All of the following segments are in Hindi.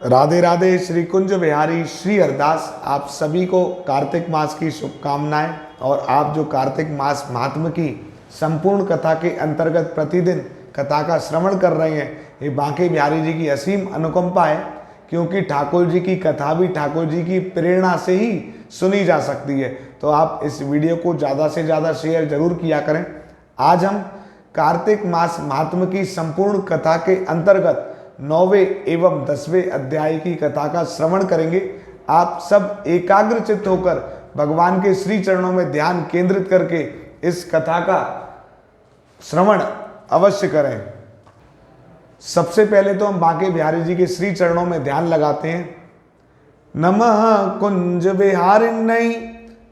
राधे राधे। श्री कुंज बिहारी श्री हरदास आप सभी को कार्तिक मास की शुभकामनाएं। और आप जो कार्तिक मास महात्म की संपूर्ण कथा के अंतर्गत प्रतिदिन कथा का श्रवण कर रहे हैं, ये बांके बिहारी जी की असीम अनुकंपा है, क्योंकि ठाकुर जी की कथा भी ठाकुर जी की प्रेरणा से ही सुनी जा सकती है। तो आप इस वीडियो को ज़्यादा से ज़्यादा शेयर जरूर किया करें। आज हम कार्तिक मास महात्म की संपूर्ण कथा के अंतर्गत 9वें एवं 10वें अध्याय की कथा का श्रवण करेंगे। आप सब एकाग्रचित्त होकर भगवान के श्री चरणों में ध्यान केंद्रित करके इस कथा का श्रवण अवश्य करें। सबसे पहले तो हम बांके बिहारी जी के श्री चरणों में ध्यान लगाते हैं। नमः कुंज विहारिण्यै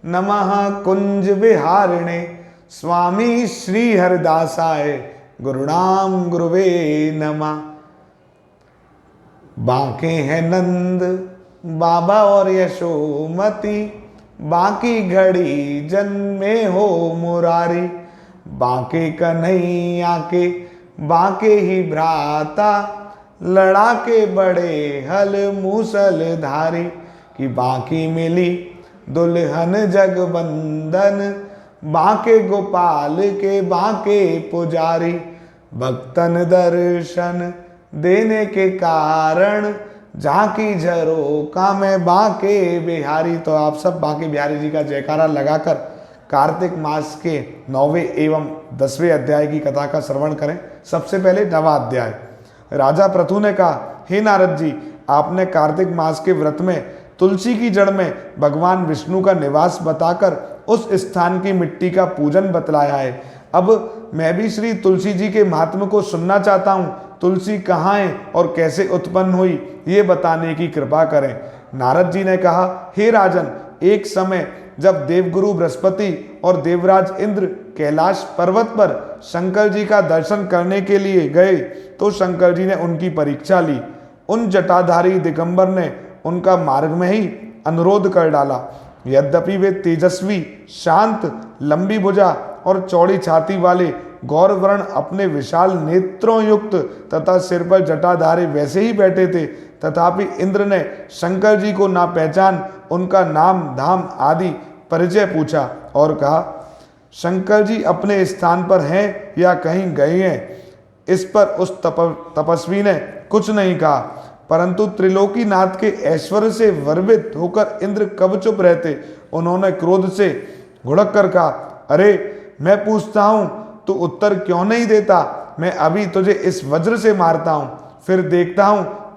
नमः कुंज विहारिणे स्वामी श्री हरदासाय गुरुणाम गुरुवे नमः। बांके हैं नंद बाबा और यशोमती, बाकी घड़ी जन्मे हो मुरारी। बांके कन्हैया के बांके ही भ्राता, लड़ा के बड़े हल मूसलधारी। कि बांकी मिली दुल्हन जगबंदन, बांके गोपाल के बांके पुजारी। भक्तन दर्शन देने के कारण, झांकी झरोका में बांके बिहारी। तो आप सब बांके बिहारी जी का जयकारा लगाकर कार्तिक मास के 9वें एवं 10वें अध्याय की कथा का श्रवण करें। सबसे पहले 9वां अध्याय। राजा पृथु ने कहा, हे नारद जी, आपने कार्तिक मास के व्रत में तुलसी की जड़ में भगवान विष्णु का निवास बताकर उस स्थान की मिट्टी का पूजन बतलाया है। अब मैं भी श्री तुलसी जी के महात्म को सुनना चाहता हूँ। तुलसी कहाँ है और कैसे उत्पन्न हुई, ये बताने की कृपा करें। नारद जी ने कहा, हे राजन, एक समय जब देवगुरु बृहस्पति और देवराज इंद्र कैलाश पर्वत पर शंकर जी का दर्शन करने के लिए गए, तो शंकर जी ने उनकी परीक्षा ली। उन जटाधारी दिगंबर ने उनका मार्ग में ही अनुरोध कर डाला। यद्यपि वे तेजस्वी, शांत, लंबी भुजा और चौड़ी छाती वाले गौर वर्ण अपने विशाल नेत्रों युक्त तथा सिर पर जटाधारी वैसे ही बैठे थे, तथापि इंद्र ने शंकर जी को ना पहचान उनका नाम धाम आदि परिचय पूछा और कहा, शंकर जी अपने स्थान पर हैं या कहीं गए हैं। इस पर उस तपस्वी ने कुछ नहीं कहा, परंतु त्रिलोकीनाथ के ऐश्वर्य से वर्वित होकर इंद्र कब चुप रहते। उन्होंने क्रोध से घुड़क कर कहा, अरे मैं पूछता हूँ, तू उत्तर क्यों नहीं देता? मैं अभी तुझे इस वज्र से मारता हूँ, फिर देखता हूँ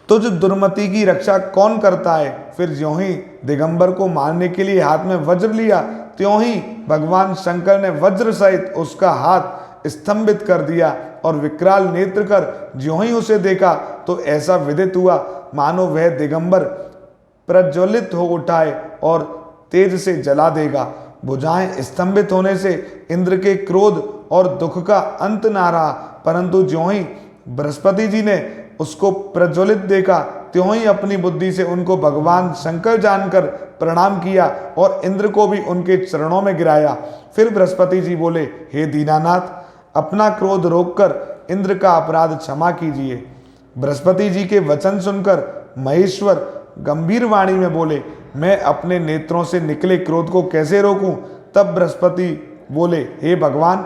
तुझ दुर्मति की रक्षा कौन करता है। फिर ज्यों ही दिगंबर को मारने के लिए हाथ में वज्र लिया, त्यों ही भगवान शंकर ने वज्र सहित उसका हाथ स्तंभित कर दिया और विकराल नेत्र कर ज्यों ही उसे देखा, तो ऐसा विदित हुआ मानो वह दिगंबर प्रज्वलित हो उठा है और तेज से जला देगा। भुजाएं स्तंभित होने से इंद्र के क्रोध और दुख का अंत ना रहा, परंतु ज्यों ही बृहस्पति जी ने उसको प्रज्वलित देखा, त्यों ही अपनी बुद्धि से उनको भगवान शंकर जानकर प्रणाम किया और इंद्र को भी उनके चरणों में गिराया। फिर बृहस्पति जी बोले, हे दीनानाथ, अपना क्रोध रोककर इंद्र का अपराध क्षमा कीजिए। बृहस्पति जी के वचन सुनकर महेश्वर गंभीर वाणी में बोले, मैं अपने नेत्रों से निकले क्रोध को कैसे रोकूं? तब बृहस्पति बोले, हे भगवान,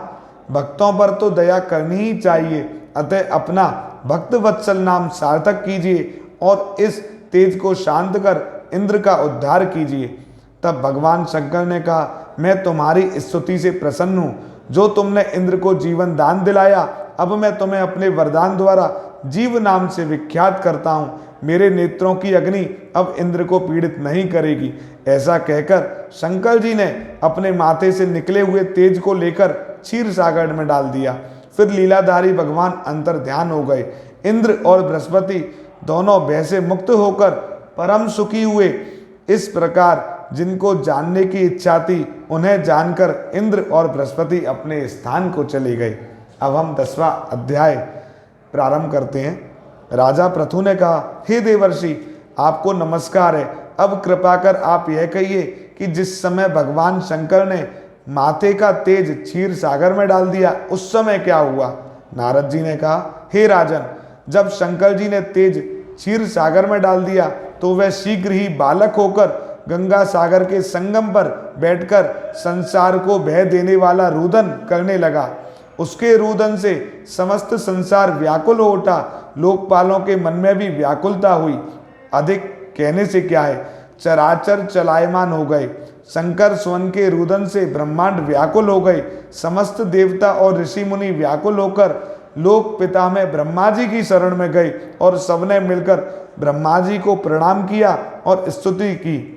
भक्तों पर तो दया करनी ही चाहिए, अतः अपना भक्त वत्सल नाम सार्थक कीजिए और इस तेज को शांत कर इंद्र का उद्धार कीजिए। तब भगवान शंकर ने कहा, मैं तुम्हारी स्तुति से प्रसन्न हूँ। जो तुमने इंद्र को जीवन दान दिलाया, अब मैं तुम्हें अपने वरदान द्वारा जीव नाम से विख्यात करता हूँ। मेरे नेत्रों की अग्नि अब इंद्र को पीड़ित नहीं करेगी। ऐसा कहकर शंकर जी ने अपने माथे से निकले हुए तेज को लेकर क्षीर सागर में डाल दिया। फिर लीलाधारी भगवान अंतर ध्यान हो गए। इंद्र और बृहस्पति दोनों भय से मुक्त होकर परम सुखी हुए। इस प्रकार जिनको जानने की इच्छा थी, उन्हें जानकर इंद्र और बृहस्पति अपने स्थान को चले गए। अब हम 10वां अध्याय प्रारंभ करते हैं। राजा पृथु ने कहा, हे देवर्षि, आपको नमस्कार है। अब कृपा कर आप यह कहिए कि जिस समय भगवान शंकर ने माथे का तेज क्षीर सागर में डाल दिया, उस समय क्या हुआ? नारद जी ने कहा, हे राजन, जब शंकर जी ने तेज क्षीर सागर में डाल दिया तो वह शीघ्र ही बालक होकर गंगा सागर के संगम पर बैठकर संसार को बह देने वाला रुदन करने लगा। उसके रुदन से समस्त संसार व्याकुल हो उठा। लोकपालों के मन में भी व्याकुलता हुई। अधिक कहने से क्या है, चराचर चलायमान हो गए। शंकर स्वयं के रुदन से ब्रह्मांड व्याकुल हो गए। समस्त देवता और ऋषि मुनि व्याकुल होकर लोक पिता में ब्रह्मा जी की शरण में गए और सबने मिलकर ब्रह्मा जी को प्रणाम किया और स्तुति की।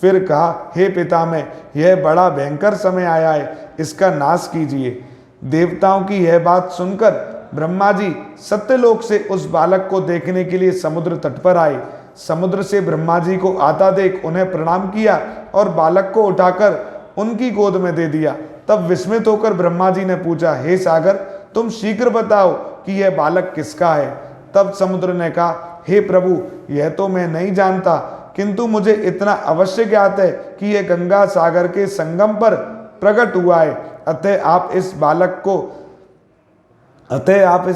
फिर कहा, हे पितामह, यह बड़ा भयंकर समय आया है, इसका नाश कीजिए। देवताओं की यह बात सुनकर ब्रह्मा जी सत्यलोक से उस बालक को देखने के लिए समुद्र तट पर आए। समुद्र से ब्रह्मा जी को आता देख उन्हें प्रणाम किया और बालक को उठाकर उनकी गोद में दे दिया। तब विस्मित होकर ब्रह्मा जी ने पूछा, हे सागर, तुम शीघ्र बताओ कि यह बालक किसका है। तब समुद्र ने कहा, हे प्रभु, यह तो मैं नहीं जानता, किंतु मुझे इतना अवश्य ज्ञात है कि यह गंगा सागर के संगम पर प्रकट हुआ है। अतः आप इस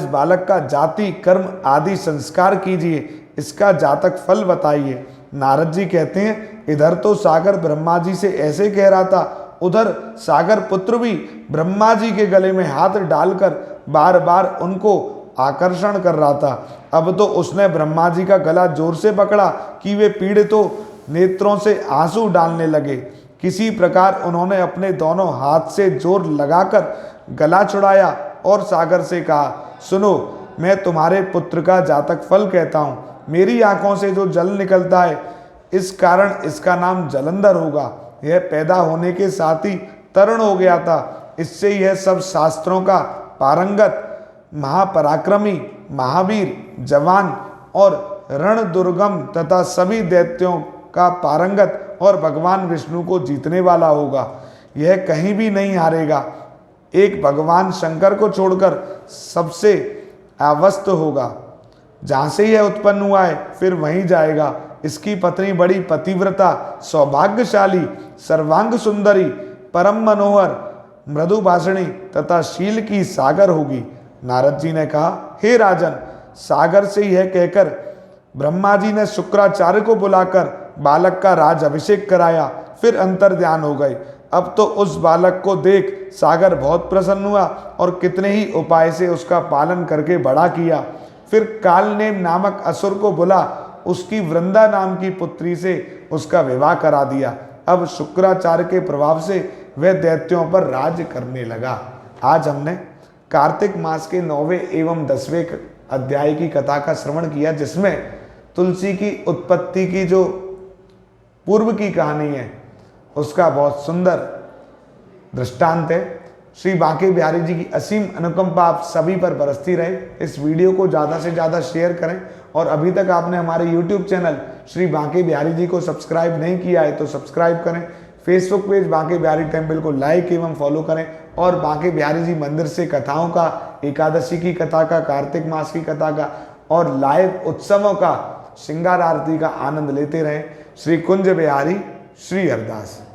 बालक का जाति कर्म आदि संस्कार कीजिए, इसका जातक फल बताइए। नारद जी कहते हैं, इधर तो सागर ब्रह्मा जी से ऐसे कह रहा था, उधर सागर पुत्र भी ब्रह्मा जी के गले में हाथ डालकर बार बार उनको आकर्षण कर रहा था। अब तो उसने ब्रह्मा जी का गला जोर से पकड़ा कि वे पीड़ितों नेत्रों से आंसू डालने लगे। किसी प्रकार उन्होंने अपने दोनों हाथ से जोर लगाकर गला छुड़ाया और सागर से कहा, सुनो, मैं तुम्हारे पुत्र का जातक फल कहता हूँ। मेरी आंखों से जो जल निकलता है, इस कारण इसका नाम जलंधर होगा। यह पैदा होने के साथ ही तरुण हो गया था। इससे यह सब शास्त्रों का पारंगत, महापराक्रमी, महावीर, जवान और रण दुर्गम तथा सभी दैत्यों का पारंगत और भगवान विष्णु को जीतने वाला होगा। यह कहीं भी नहीं हारेगा। एक भगवान शंकर को छोड़कर सबसे अवस्थ होगा। जहाँ से यह उत्पन्न हुआ है फिर वहीं जाएगा। इसकी पत्नी बड़ी पतिव्रता, सौभाग्यशाली, सर्वांग सुंदरी, परम मनोहर, मृदु भाषणी तथा शील की सागर होगी। नारद जी ने कहा, हे राजन, सागर से यह कहकर ब्रह्मा जी ने शुक्राचार्य को बुलाकर बालक का राज अभिषेक कराया। फिर अंतर ध्यान हो गए। अब तो उस बालक को देख सागर बहुत प्रसन्न हुआ और कितने ही उपाय से उसका पालन करके बड़ा किया। फिर कालनेम नामक असुर को बुला उसकी वृंदा नाम की पुत्री से उसका विवाह करा दिया। अब शुक्राचार्य के प्रभाव से वह दैत्यों पर राज करने लगा। आज हमने कार्तिक मास के 9वें एवं 10वें अध्याय की कथा का श्रवण किया, जिसमें तुलसी की उत्पत्ति की जो पूर्व की कहानी है उसका बहुत सुंदर दृष्टांत है। श्री बांके बिहारी जी की असीम अनुकंपा आप सभी पर बरसती रहे। इस वीडियो को ज़्यादा से ज़्यादा शेयर करें और अभी तक आपने हमारे YouTube चैनल श्री बांके बिहारी जी को सब्सक्राइब नहीं किया है तो सब्सक्राइब करें। Facebook page Banke Bihari temple को लाइक एवं फॉलो करें और बांके बिहारी जी मंदिर से कथाओं का, एकादशी की कथा का, कार्तिक मास की कथा का और लाइव उत्सवों का, श्रृंगार आरती का आनंद लेते रहें। श्री कुंज बिहारी, श्री हरदास।